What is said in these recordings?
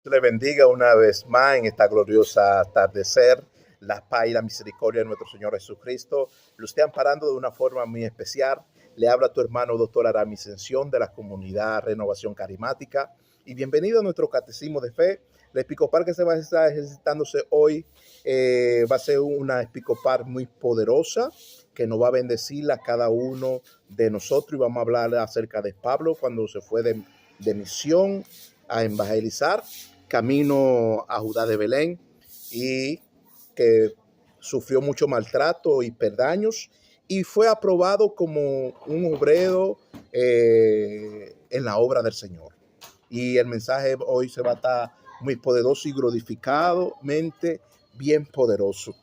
Le bendiga una vez más en esta gloriosa atardecer. La paz y la misericordia de nuestro Señor Jesucristo lo esté amparando de una forma muy especial. Le habla tu hermano doctor Aramis Ascensión de la comunidad Renovación Carismática. Y bienvenido a nuestro catecismo de fe. La episcopal que se va a estar ejercitándose hoy va a ser una episcopal muy poderosa que nos va a bendecir a cada uno de nosotros. Y vamos a hablar acerca de Pablo cuando se fue de misión a evangelizar camino a Judá de Belén, y que sufrió mucho maltrato y perdaños y fue aprobado como un obrero en la obra del Señor. Y el mensaje hoy se va a estar muy poderoso y glorificadamente bien poderoso.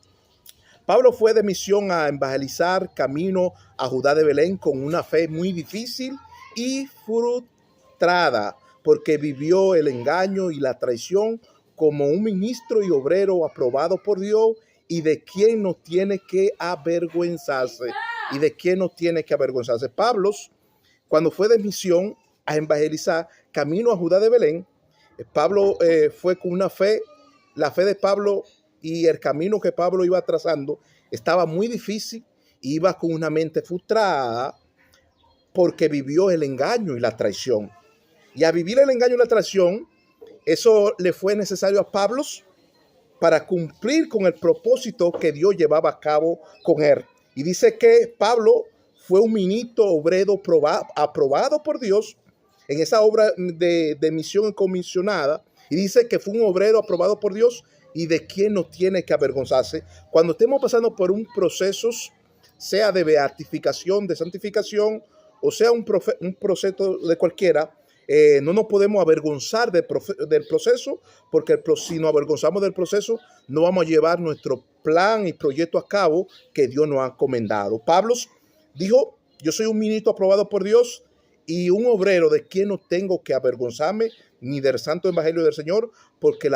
Pablo fue de misión a evangelizar camino a Judá de Belén con una fe muy difícil y frustrada, porque vivió el engaño y la traición como un ministro y obrero aprobado por Dios, y de quien no tiene que avergonzarse. Pablo, cuando fue de misión a evangelizar camino a Judá de Belén, Pablo fue con una fe. La fe de Pablo y el camino que Pablo iba trazando estaba muy difícil. Iba con una mente frustrada porque vivió el engaño y la traición. Y a vivir el engaño y la traición, eso le fue necesario a Pablo para cumplir con el propósito que Dios llevaba a cabo con él. Y dice que Pablo fue un ministro obrero aprobado por Dios en esa obra de misión comisionada. Y dice que fue un obrero aprobado por Dios y de quien no tiene que avergonzarse. Cuando estemos pasando por un proceso, sea de beatificación, de santificación, o sea un proceso de cualquiera, no nos podemos avergonzar del proceso, porque si nos avergonzamos del proceso, no vamos a llevar nuestro plan y proyecto a cabo que Dios nos ha encomendado. Pablo dijo: yo soy un ministro aprobado por Dios y un obrero de quien no tengo que avergonzarme ni del santo evangelio del Señor, porque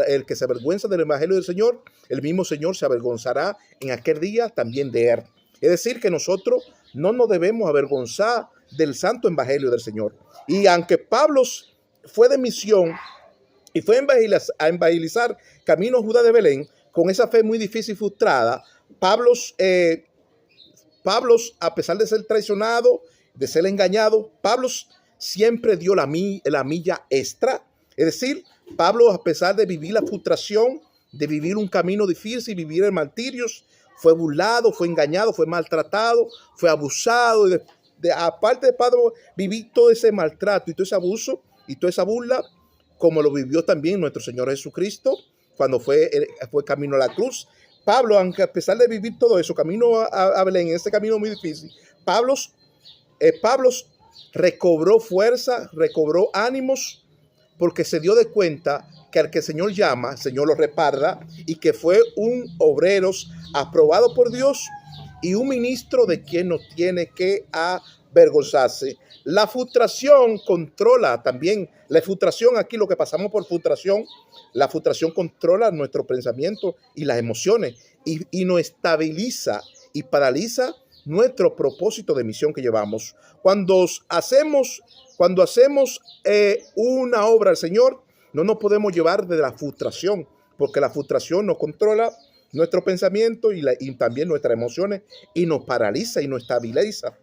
el que se avergüenza del evangelio del Señor, el mismo Señor se avergonzará en aquel día también de él. Es decir, que nosotros no nos debemos avergonzar del santo evangelio del Señor. Y aunque Pablo fue de misión y fue a evangelizar camino a Judá de Belén con esa fe muy difícil y frustrada, Pablo, a pesar de ser traicionado, de ser engañado, Pablo siempre dio la milla extra. Es decir, Pablo, a pesar de vivir la frustración, de vivir un camino difícil, vivir el martirio, fue burlado, fue engañado, fue maltratado, fue abusado. Aparte de Pablo vivir todo ese maltrato y todo ese abuso y toda esa burla, como lo vivió también nuestro Señor Jesucristo cuando fue camino a la cruz. Pablo, aunque a pesar de vivir todo eso, camino a Belén, en este camino muy difícil, Pablo recobró fuerza, recobró ánimos, porque se dio de cuenta que al que el Señor llama, el Señor lo reparta, y que fue un obrero aprobado por Dios y un ministro de quien no tiene que avergonzarse. La frustración controla también, la frustración aquí, lo que pasamos por frustración, la frustración controla nuestro pensamiento y las emociones y nos estabiliza y paraliza nuestro propósito de misión que llevamos. Cuando hacemos una obra al Señor, no nos podemos llevar de la frustración, porque la frustración nos controla nuestro pensamiento y también nuestras emociones, y nos paraliza y nos estabiliza.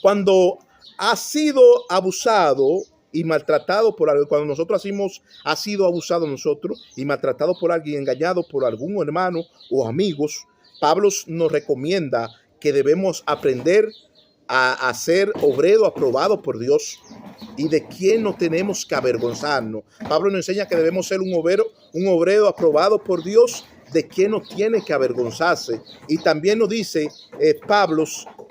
Cuando ha sido abusado y maltratado por algo, cuando nosotros ha sido abusado nosotros y maltratado por alguien, engañado por algún hermano o amigos, Pablo nos recomienda que debemos aprender a ser obrero aprobado por Dios y de quien no tenemos que avergonzarnos. Pablo nos enseña que debemos ser un obrero aprobado por Dios, de quien no tiene que avergonzarse. Y también nos dice Pablo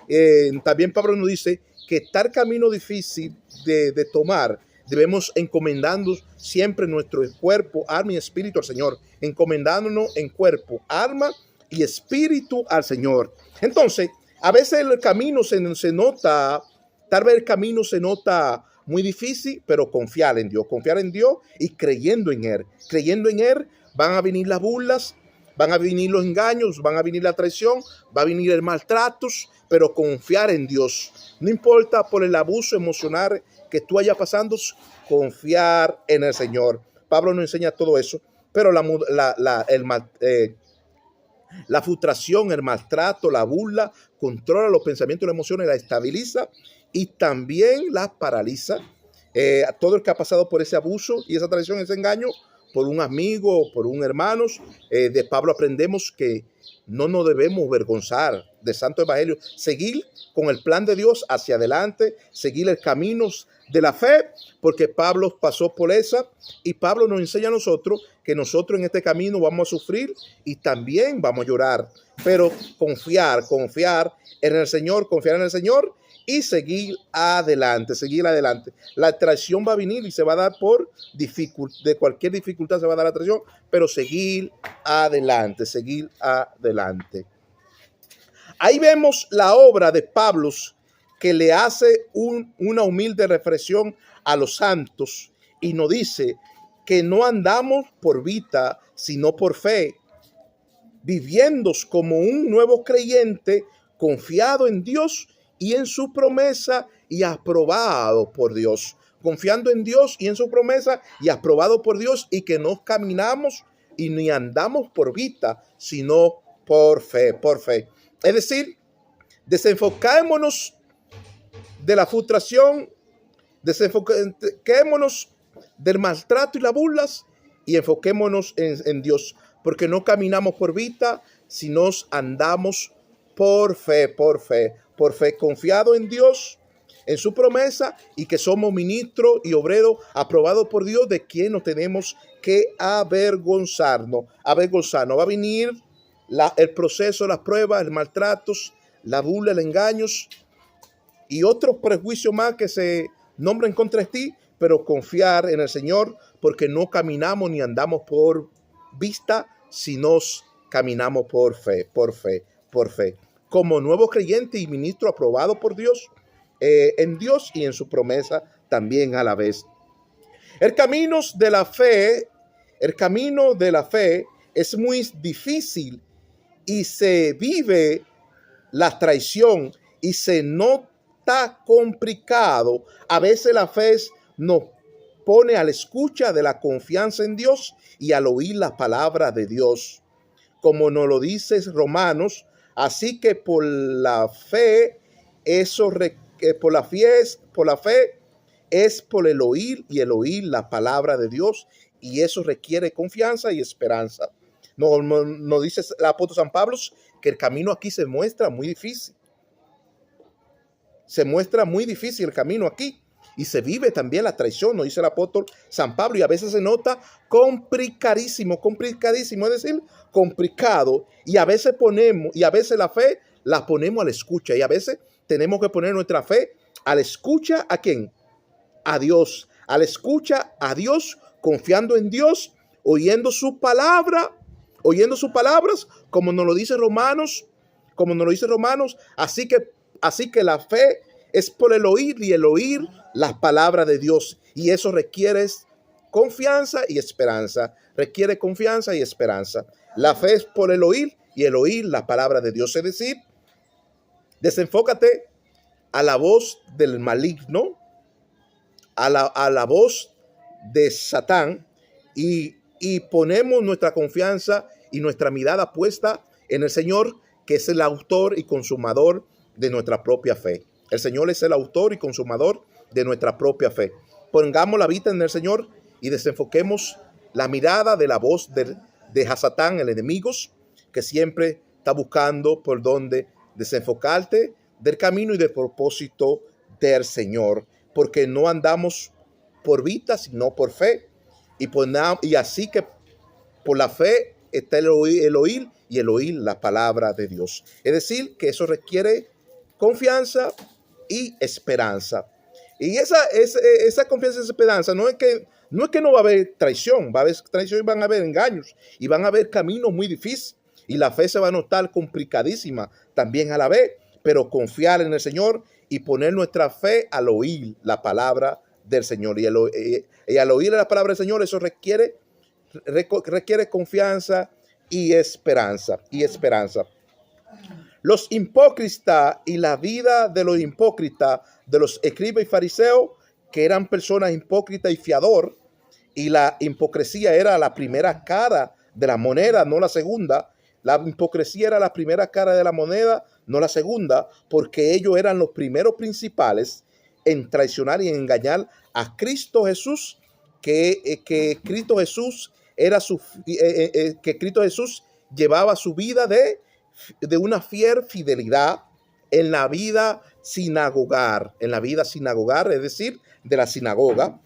nos dice que tal camino difícil de tomar, debemos encomendándonos siempre nuestro cuerpo, alma y espíritu al Señor, encomendándonos en cuerpo, alma y espíritu al Señor. Entonces, a veces el camino se nota, tal vez el camino se nota muy difícil, pero confiar en Dios y creyendo en Él. Creyendo en Él van a venir las burlas, van a venir los engaños, van a venir la traición, va a venir el maltrato, pero confiar en Dios. No importa por el abuso emocional que tú hayas pasando, confiar en el Señor. Pablo nos enseña todo eso, pero la frustración, el maltrato, la burla, controla los pensamientos y las emociones, la estabiliza y también la paraliza. Todo el que ha pasado por ese abuso y esa traición, ese engaño, por un amigo o por un hermano, de Pablo aprendemos que no nos debemos avergonzar del Santo Evangelio, seguir con el plan de Dios hacia adelante, seguir el camino de la fe, porque Pablo pasó por esa y Pablo nos enseña a nosotros que nosotros en este camino vamos a sufrir y también vamos a llorar, pero confiar en el Señor, confiar en el Señor y seguir adelante, seguir adelante. La traición va a venir y se va a dar por de cualquier dificultad se va a dar la traición, pero seguir adelante, seguir adelante. Ahí vemos la obra de Pablo que le hace una humilde reflexión a los santos y nos dice que no andamos por vista, sino por fe, viviendo como un nuevo creyente, confiado en Dios y en su promesa y aprobado por Dios. Confiando en Dios y en su promesa y aprobado por Dios, y que no caminamos y ni andamos por vista, sino por fe, por fe. Es decir, desenfoquémonos de la frustración, desenfoquémonos del maltrato y las burlas y enfoquémonos en Dios, porque no caminamos por vista, sino andamos por fe, por fe, por fe, confiado en Dios, en su promesa, y que somos ministros y obreros aprobados por Dios, de quien no tenemos que avergonzarnos. Va a venir el proceso, las pruebas, los maltratos, la burla, los engaños y otros prejuicios más que se nombren contra ti, pero confiar en el Señor, porque no caminamos ni andamos por vista, sino caminamos por fe, por fe, por fe. Como nuevo creyente y ministro aprobado por Dios, en Dios y en su promesa también a la vez. El camino de la fe es muy difícil y se vive la traición y se nota complicado. A veces la fe nos pone a la escucha de la confianza en Dios y al oír la palabra de Dios, como nos lo dice Romanos. Así que por la fe es por el oír, y el oír la palabra de Dios, y eso requiere confianza y esperanza. Nos dice el apóstol San Pablo que el camino aquí se muestra muy difícil. Se muestra muy difícil el camino aquí. Y se vive también la traición, nos dice el apóstol San Pablo, y a veces se nota complicadísimo, es decir, complicado, y a veces la fe la ponemos a la escucha, y a veces tenemos que poner nuestra fe a la escucha. ¿A quién? A Dios, a la escucha a Dios, confiando en Dios, oyendo su palabra, oyendo sus palabras, como nos lo dice Romanos, así que la fe es por el oír, y el oír las palabras de Dios. Y eso requiere confianza y esperanza. Requiere confianza y esperanza. La fe es por el oír, y el oír la palabra de Dios. Es decir, desenfócate a la voz del maligno, a la voz de Satán, y ponemos nuestra confianza y nuestra mirada puesta en el Señor, que es el autor y consumador de nuestra propia fe. El Señor es el autor y consumador de nuestra propia fe. Pongamos la vista en el Señor y desenfoquemos la mirada de la voz de Satán, el enemigo, que siempre está buscando por donde desenfocarte del camino y del propósito del Señor, porque no andamos por vista, sino por fe. Y así que por la fe está el oír y el oír la palabra de Dios. Es decir, que eso requiere confianza y esperanza. Y esa confianza y esperanza no es que no va a haber traición, va a haber traición y van a haber engaños y van a haber caminos muy difíciles, y la fe se va a notar complicadísima también a la vez, pero confiar en el Señor y poner nuestra fe al oír la palabra del Señor, y al oír la palabra del Señor, eso requiere confianza y esperanza. Los hipócritas y la vida de los hipócritas, de los escribas y fariseos, que eran personas hipócritas y fiador, y la hipocresía era la primera cara de la moneda, no la segunda. La hipocresía era la primera cara de la moneda, no la segunda, porque ellos eran los primeros principales en traicionar y engañar a Cristo Jesús, que Cristo Jesús era que Cristo Jesús llevaba su vida de una fiel fidelidad en la vida sinagogar, es decir, de la sinagoga.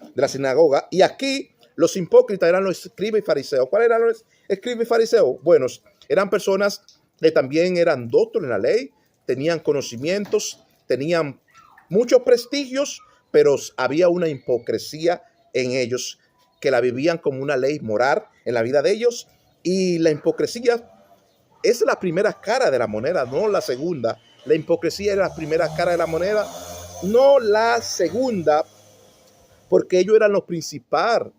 Y aquí los hipócritas eran los escribas y fariseos. ¿Cuáles eran los escribas y fariseos? Bueno, eran personas que también eran doctos en la ley, tenían conocimientos, tenían muchos prestigios, pero había una hipocresía en ellos que la vivían como una ley moral en la vida de ellos. Y la hipocresía es la primera cara de la moneda, no la segunda. La hipocresía es la primera cara de la moneda, no la segunda, porque ellos eran los principales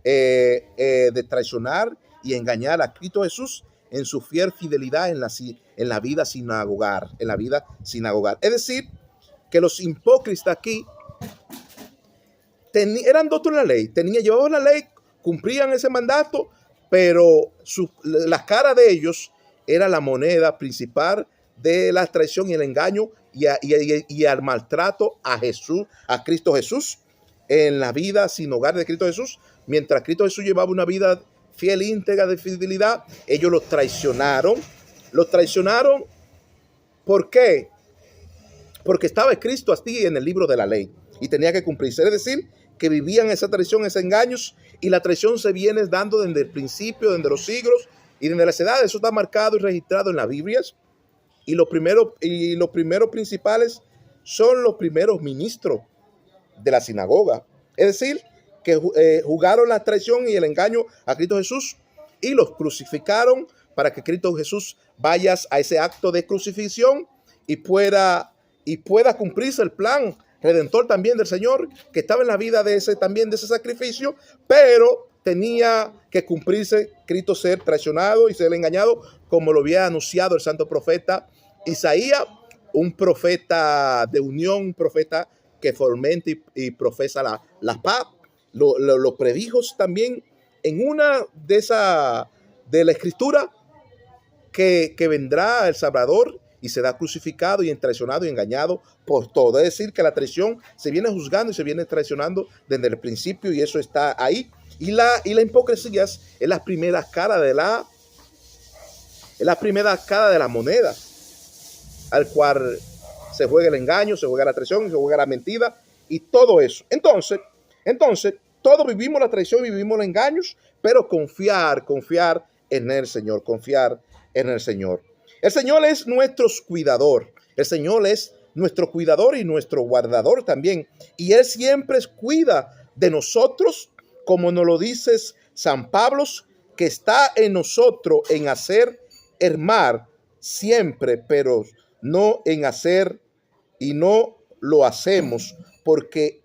de traicionar y engañar a Cristo Jesús en su fiel fidelidad en la vida sinagogar, Es decir, que los hipócritas aquí eran doctos en la ley, llevaban la ley, cumplían ese mandato, pero la cara de ellos era la moneda principal de la traición y el engaño y al maltrato a Jesús, a Cristo Jesús, en la vida sin hogar de Cristo Jesús. Mientras Cristo Jesús llevaba una vida fiel, íntegra, de fidelidad, ellos los traicionaron. ¿Por qué? Porque estaba Cristo así en el libro de la ley y tenía que cumplirse. Es decir, que vivían esa traición, esos engaños, y la traición se viene dando desde el principio, desde los siglos y desde las edades. Eso está marcado y registrado en las Biblias. Y los primeros principales son los primeros ministros de la sinagoga. Es decir, que jugaron la traición y el engaño a Cristo Jesús y los crucificaron para que Cristo Jesús vaya a ese acto de crucifixión y pueda cumplirse el plan redentor también del Señor, que estaba en la vida de ese sacrificio, pero tenía que cumplirse Cristo ser traicionado y ser engañado, como lo había anunciado el santo profeta Isaías, un profeta de unión, un profeta que fomenta y profesa la paz. Lo predijo también en una de la escritura que vendrá el Salvador y será crucificado y traicionado y engañado por todo. Es decir, que la traición se viene juzgando y se viene traicionando desde el principio, y eso está ahí. Y la hipocresía es la primera cara de la moneda, al cual se juega el engaño, se juega la traición, se juega la mentira y todo eso. Entonces, todos vivimos la traición, vivimos los engaños, pero confiar en el Señor, El Señor es nuestro cuidador. El Señor es nuestro cuidador y nuestro guardador también. Y Él siempre cuida de nosotros, como nos lo dice San Pablo, que está en nosotros en hacer el mal siempre, pero no en hacer, y no lo hacemos porque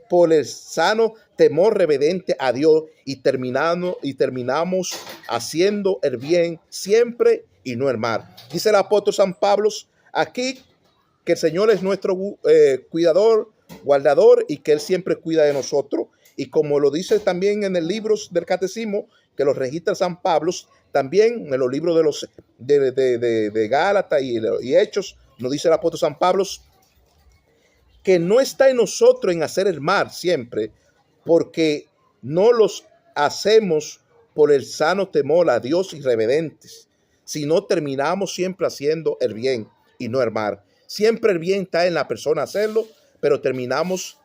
por el sano temor reverente a Dios y terminamos haciendo el bien siempre y no el mal. Dice el apóstol San Pablo aquí que el Señor es nuestro cuidador, guardador, y que Él siempre cuida de nosotros. Y como lo dice también en el libro del Catecismo, que lo registra San Pablo, también en los libros de Gálatas y Hechos, nos dice el apóstol San Pablo que no está en nosotros en hacer el mal siempre, porque no los hacemos por el sano temor a Dios irreverentes, sino terminamos siempre haciendo el bien y no el mal. Siempre el bien está en la persona hacerlo, pero no terminamos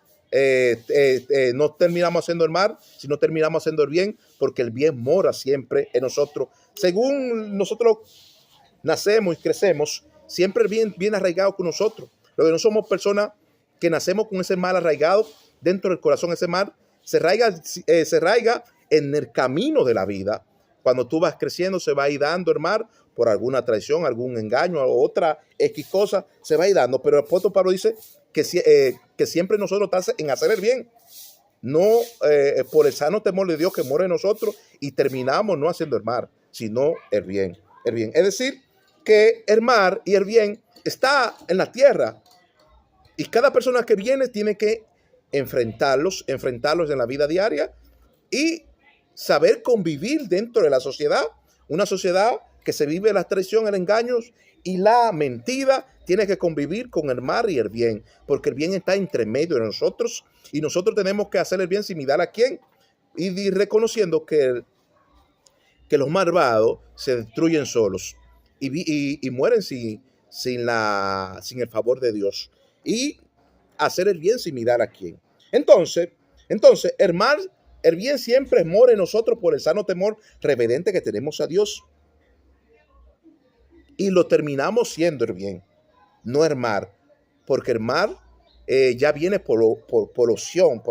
haciendo el mal, sino terminamos haciendo el bien, porque el bien mora siempre en nosotros. Según nosotros nacemos y crecemos, siempre el bien viene arraigado con nosotros. Lo que no somos personas que nacemos con ese mal arraigado dentro del corazón. Ese mal se arraiga en el camino de la vida. Cuando tú vas creciendo, se va a ir dando el mal por alguna traición, algún engaño, otra X cosa, se va a ir dando. Pero el apóstol Pablo dice que siempre nosotros estamos en hacer el bien, no por el sano temor de Dios que mora en nosotros, y terminamos no haciendo el mal, sino el bien. Es decir, que el mal y el bien está en la tierra. Y cada persona que viene tiene que enfrentarlos en la vida diaria y saber convivir dentro de la sociedad, una sociedad que se vive la traición, el engaño y la mentira. Tiene que convivir con el mal y el bien, porque el bien está entre medio de nosotros y nosotros tenemos que hacer el bien sin mirar a quién y reconociendo que los malvados se destruyen solos y mueren sin el favor de Dios, y hacer el bien sin mirar a quién. Entonces el bien siempre mora en nosotros por el sano temor reverente que tenemos a Dios, y lo terminamos siendo el bien, no el mal, porque el mal ya viene por opción.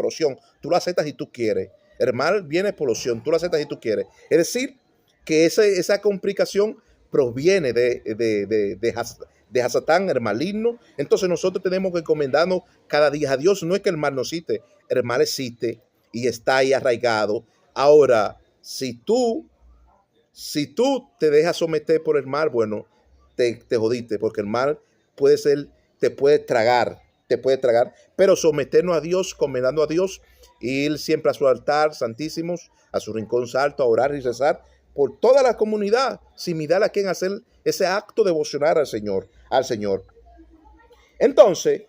Tú lo aceptas si tú quieres. El mal viene por opción, tú lo aceptas si tú quieres. Es decir, que esa complicación proviene de Hasatán, el maligno. Entonces nosotros tenemos que encomendarnos cada día a Dios. No es que el mal no existe, el mal existe y está ahí arraigado. Ahora, si tú te dejas someter por el mal, bueno, te jodiste, porque el mal te puede tragar, pero someternos a Dios, comendando a Dios, ir siempre a su altar santísimos, a su rincón alto, a orar y rezar por toda la comunidad, sin mirar a quién, hacer ese acto devocional al Señor. Entonces,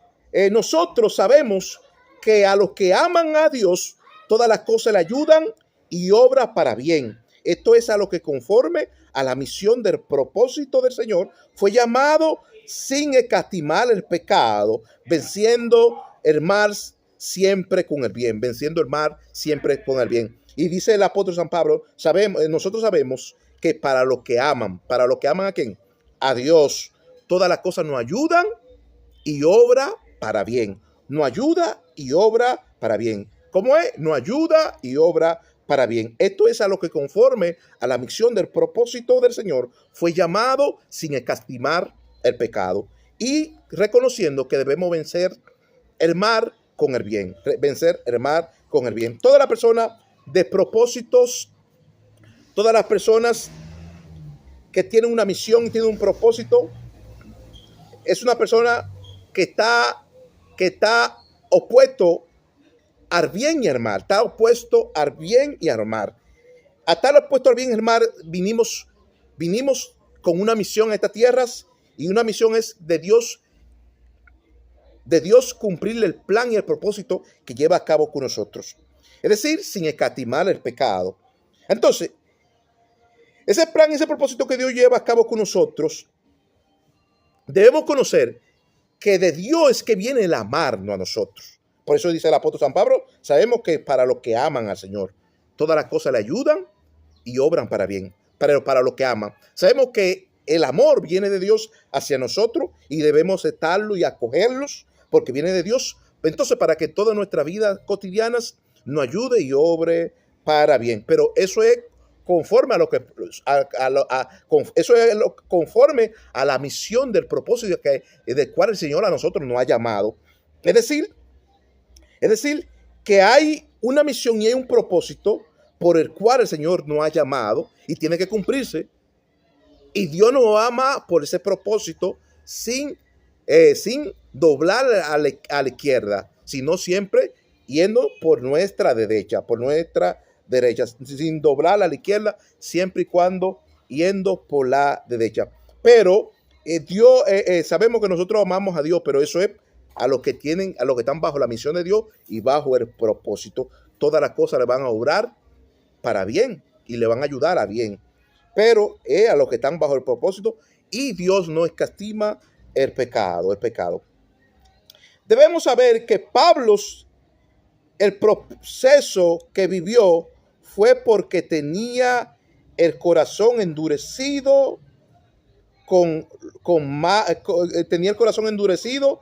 nosotros sabemos que a los que aman a Dios, todas las cosas le ayudan y obra para bien. Esto es a lo que conforme a la misión del propósito del Señor fue llamado sin escatimar el pecado, venciendo el mal siempre con el bien, Y dice el apóstol San Pablo, nosotros sabemos que para los que aman ¿a quién? A Dios, todas las cosas nos ayudan y obra para bien. Nos ayuda y obra para bien. ¿Cómo es? Nos ayuda y obra para bien. Esto es a lo que conforme a la misión del propósito del Señor fue llamado sin escatimar el pecado y reconociendo que debemos vencer el mal con el bien. Toda la persona de propósitos, todas las personas que tienen una misión y tienen un propósito, es una persona que está opuesto al bien y al mal. Está opuesto al bien y al mal. A estar opuesto al bien y al mal, vinimos con una misión a estas tierras, y una misión es de Dios cumplirle el plan y el propósito que lleva a cabo con nosotros. Es decir, sin escatimar el pecado. Entonces, ese plan y ese propósito que Dios lleva a cabo con nosotros, debemos conocer que de Dios es que viene el amarnos a nosotros. Por eso dice el apóstol San Pablo, sabemos que para los que aman al Señor, todas las cosas le ayudan y obran para bien. Pero para los que aman, sabemos que el amor viene de Dios hacia nosotros y debemos aceptarlo y acogerlos porque viene de Dios. Entonces, para que todas nuestras vidas cotidianas nos ayude y obre para bien. Pero eso es conforme conforme a la misión del propósito del cual el Señor a nosotros nos ha llamado. Es decir, que hay una misión y hay un propósito por el cual el Señor nos ha llamado y tiene que cumplirse. Y Dios nos ama por ese propósito sin doblar a la izquierda, sino siempre yendo por nuestra derecha, sin doblar a la izquierda, siempre y cuando yendo por la derecha. Pero Dios, sabemos que nosotros amamos a Dios, pero eso es a los que están bajo la misión de Dios y bajo el propósito. Todas las cosas le van a obrar para bien y le van a ayudar a bien. Pero a los que están bajo el propósito, y Dios no escatima el pecado. Debemos saber que Pablo, el proceso que vivió fue porque tenía el corazón endurecido, tenía el corazón endurecido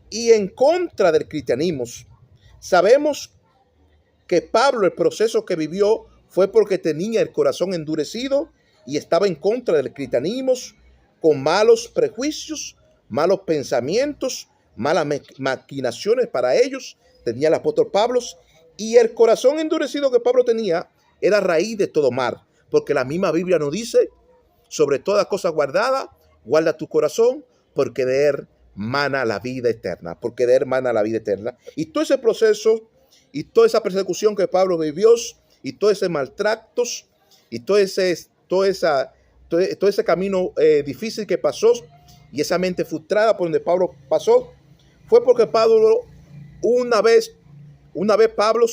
y en contra del cristianismo. Sabemos que Pablo, el proceso que vivió fue porque tenía el corazón endurecido y estaba en contra del cristianismo, con malos prejuicios, malos pensamientos, malas maquinaciones para ellos. Tenía el apóstol Pablo, y el corazón endurecido que Pablo tenía era raíz de todo mal, porque la misma Biblia nos dice, sobre todas cosas guardadas, guarda tu corazón, porque de él mana la vida eterna, porque de él mana la vida eterna. Y todo ese proceso y toda esa persecución que Pablo vivió y todo ese maltratos y todo ese camino difícil que pasó y esa mente frustrada por donde Pablo pasó, fue porque Pablo una vez Pablo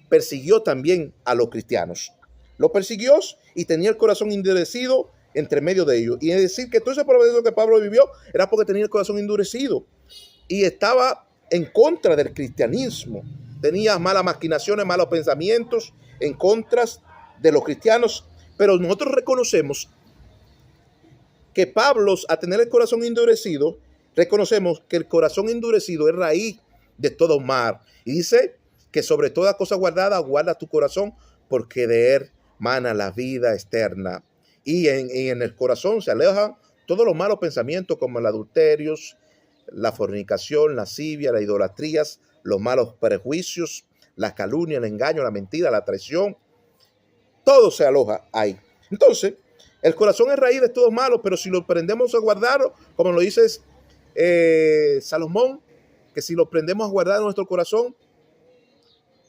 persiguió también a los cristianos. Lo persiguió y tenía el corazón endurecido entre medio de ellos. Y es decir, que todo ese proceso que Pablo vivió era porque tenía el corazón endurecido y estaba en contra del cristianismo. Tenía malas maquinaciones, malos pensamientos en contra de los cristianos. Pero nosotros reconocemos que Pablo, a tener el corazón endurecido, reconocemos que el corazón endurecido es raíz de todo mal. Y dice que sobre toda cosa guardada, guarda tu corazón, porque de él mana la vida externa. Y en el corazón se alejan todos los malos pensamientos como el adulterio, la fornicación, la lascivia, las idolatrías, los malos prejuicios, la calumnia, el engaño, la mentira, la traición. Todo se aloja ahí. Entonces, el corazón es raíz de todo malo, pero si lo aprendemos a guardarlo, como lo dice Salomón, que si lo aprendemos a guardar en nuestro corazón,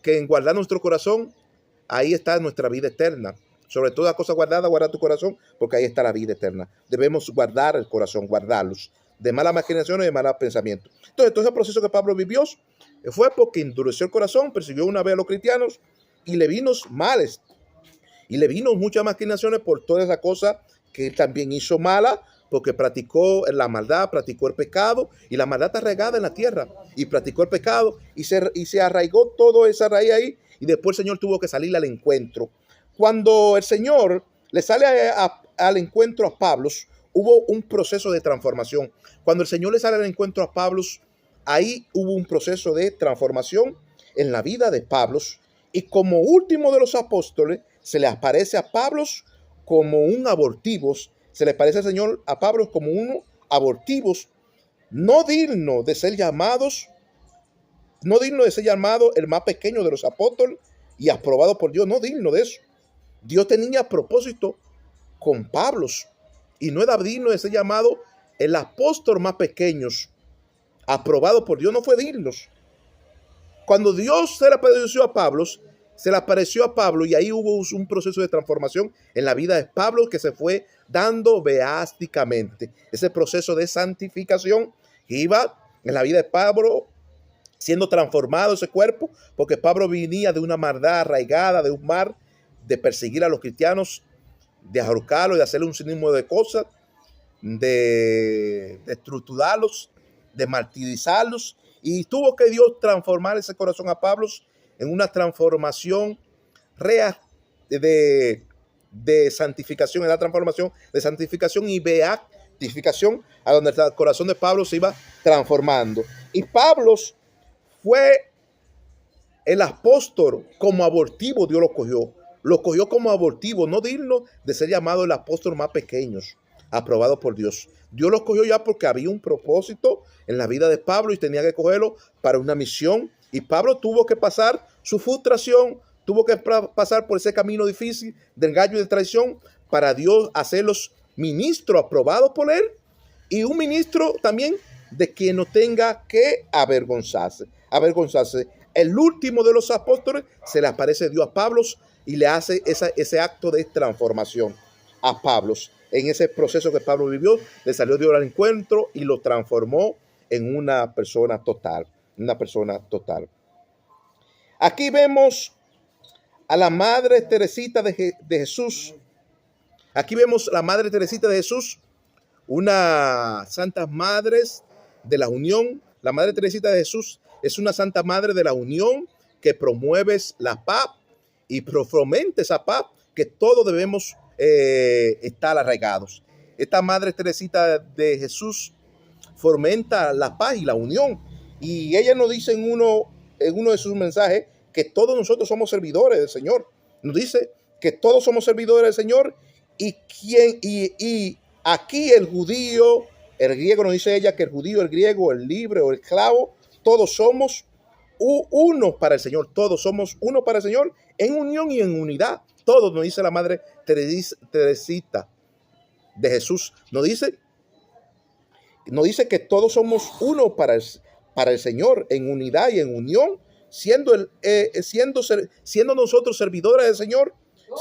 que en guardar nuestro corazón, ahí está nuestra vida eterna. Sobre toda cosa guardada, guarda tu corazón, porque ahí está la vida eterna. Debemos guardar el corazón, guardarlos de malas imaginaciones y de malos pensamientos. Entonces, todo ese proceso que Pablo vivió fue porque endureció el corazón, persiguió una vez a los cristianos y le vino males. Y le vino muchas maquinaciones por toda esa cosa que él también hizo mala, porque practicó la maldad, practicó el pecado, y la maldad está regada en la tierra, y practicó el pecado, y se arraigó toda esa raíz ahí, y después el Señor tuvo que salir al encuentro. Cuando el Señor le sale al encuentro a Pablo, hubo un proceso de transformación. Cuando el Señor le sale al encuentro a Pablo, ahí hubo un proceso de transformación en la vida de Pablo, y como último de los apóstoles, se le aparece a Pablo como un abortivo, se le parece al Señor a Pablo como uno abortivos, no digno de ser llamados, no digno de ser llamado el más pequeño de los apóstoles y aprobado por Dios, no digno de eso. Dios tenía propósito con Pablo y no era digno de ser llamado el apóstol más pequeño, aprobado por Dios, no fue digno. Cuando Dios se le apareció a Pablo y ahí hubo un proceso de transformación en la vida de Pablo que se fue dando beásticamente. Ese proceso de santificación que iba en la vida de Pablo siendo transformado ese cuerpo, porque Pablo venía de una maldad arraigada, de un mar, de perseguir a los cristianos, de ahorcarlos, de hacerle un sinnúmero de cosas, de estructurarlos, de martirizarlos. Y tuvo que Dios transformar ese corazón a Pablo en una transformación real de santificación, en la transformación de santificación y beatificación, a donde el corazón de Pablo se iba transformando. Y Pablo fue el apóstol como abortivo, Dios lo cogió como abortivo, no digno de ser llamado el apóstol más pequeño, aprobado por Dios. Dios lo cogió ya porque había un propósito en la vida de Pablo y tenía que cogerlo para una misión. Y Pablo tuvo que pasar su frustración, tuvo que pasar por ese camino difícil de engaño y de traición para Dios hacerlos ministros aprobados por él y un ministro también de quien no tenga que avergonzarse. El último de los apóstoles se le aparece Dios a Pablo y le hace ese acto de transformación a Pablo. En ese proceso que Pablo vivió, le salió Dios al encuentro y lo transformó en una persona total. Aquí vemos a la Madre Teresita de Jesús. Aquí vemos a la Madre Teresita de Jesús, una santa madre de la unión. La Madre Teresita de Jesús es una santa madre de la unión que promueve la paz y fomenta esa paz que todos debemos estar arraigados. Esta Madre Teresita de Jesús fomenta la paz y la unión. Y ella nos dice en uno de sus mensajes que todos nosotros somos servidores del Señor. Nos dice que todos somos servidores del Señor y aquí el judío, el griego, nos dice ella que el judío, el griego, el libre o el esclavo, todos somos uno para el Señor. Todos somos uno para el Señor en unión y en unidad. Todos, nos dice la Madre Teresita de Jesús. Nos dice Nos dice que todos somos uno para el Señor, en unidad y en unión, siendo nosotros servidores del Señor,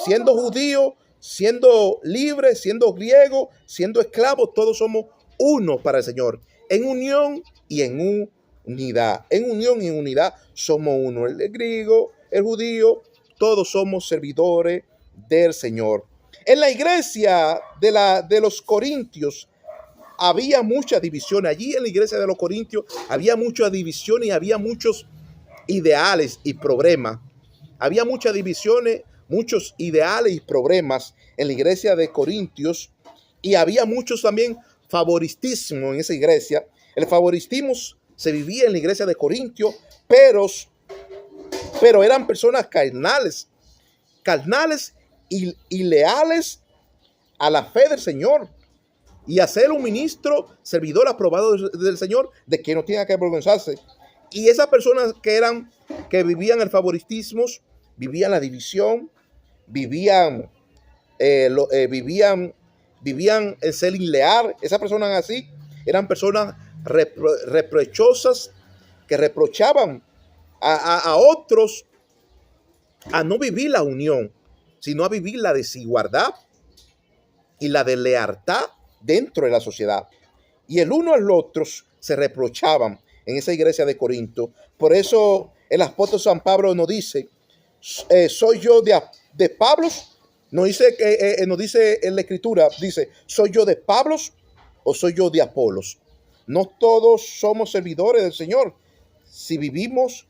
siendo judíos, siendo libres, siendo griegos, siendo esclavos, todos somos uno para el Señor, en unión y en unidad. En unión y en unidad somos uno. El griego, el judío, todos somos servidores del Señor. En la iglesia de los Corintios había mucha división. Allí en la iglesia de los Corintios había mucha división y había muchos ideales y problemas. Había muchas divisiones, muchos ideales y problemas en la iglesia de Corintios, y había muchos también favoritismo en esa iglesia. El favoritismo se vivía en la iglesia de Corintios, pero eran personas carnales y leales a la fe del Señor y a ser un ministro, servidor aprobado del Señor, de que no tenga que avergonzarse. Y esas personas que vivían el favoritismo, vivían la división, vivían el ser inleal. Esas personas así eran personas reprochosas, que reprochaban a otros a no vivir la unión, sino a vivir la desigualdad y la deslealtad dentro de la sociedad. Y el uno al otro se reprochaban en esa iglesia de Corinto. Por eso el apóstol San Pablo nos dice, soy yo de Pablo. Nos dice en la escritura, dice, ¿soy yo de Pablo o soy yo de Apolos? No todos somos servidores del Señor si vivimos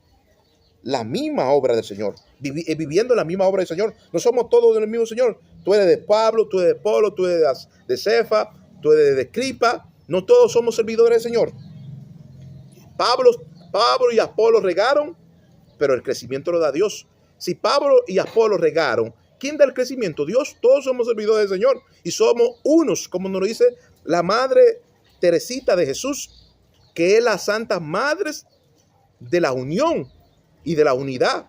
la misma obra del Señor, viviendo la misma obra del Señor. No somos todos del mismo Señor. Tú eres de Pablo, tú eres de Apolo, tú eres de Cefa, tú eres de Cripa. No todos somos servidores del Señor. Pablo y Apolo regaron, pero el crecimiento lo da Dios. Si Pablo y Apolo regaron, ¿quién da el crecimiento? Dios. Todos somos servidores del Señor y somos unos, como nos lo dice la Madre Teresita de Jesús, que es la Santa Madre de la unión y de la unidad,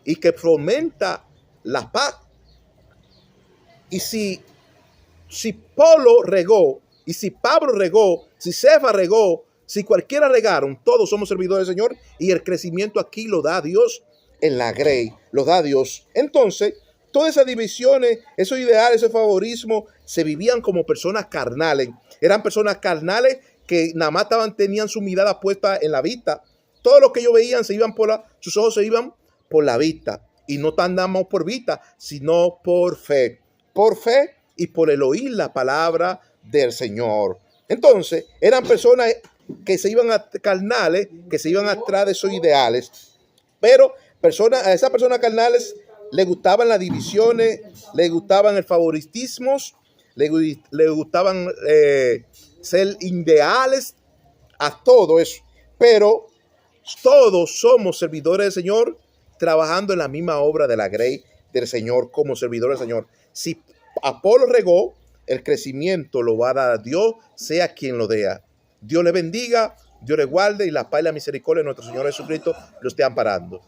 y que fomenta la paz. Y si Pablo regó, y si Pablo regó, si Cefa regó, si cualquiera regaron, todos somos servidores del Señor, y el crecimiento aquí lo da Dios en la grey, lo da Dios. Entonces, todas esas divisiones, esos ideales, ese favorismo, se vivían como personas carnales. Eran personas carnales que nada más tenían su mirada puesta en la vista. Todo lo que ellos veían sus ojos se iban por la vista. Y no andamos por vista, sino por fe. Por fe y por el oír la palabra del Señor. Entonces, eran personas que se iban a carnales, que se iban atrás de esos ideales. Pero a esas personas carnales les gustaban las divisiones, les gustaban el favoritismo, les gustaban ser ideales, a todo eso. Pero todos somos servidores del Señor, trabajando en la misma obra de la grey del Señor como servidores del Señor. Si Apolo regó, el crecimiento lo va a dar Dios, sea quien lo dé. Dios le bendiga, Dios le guarde, y la paz y la misericordia de nuestro Señor Jesucristo lo esté amparando.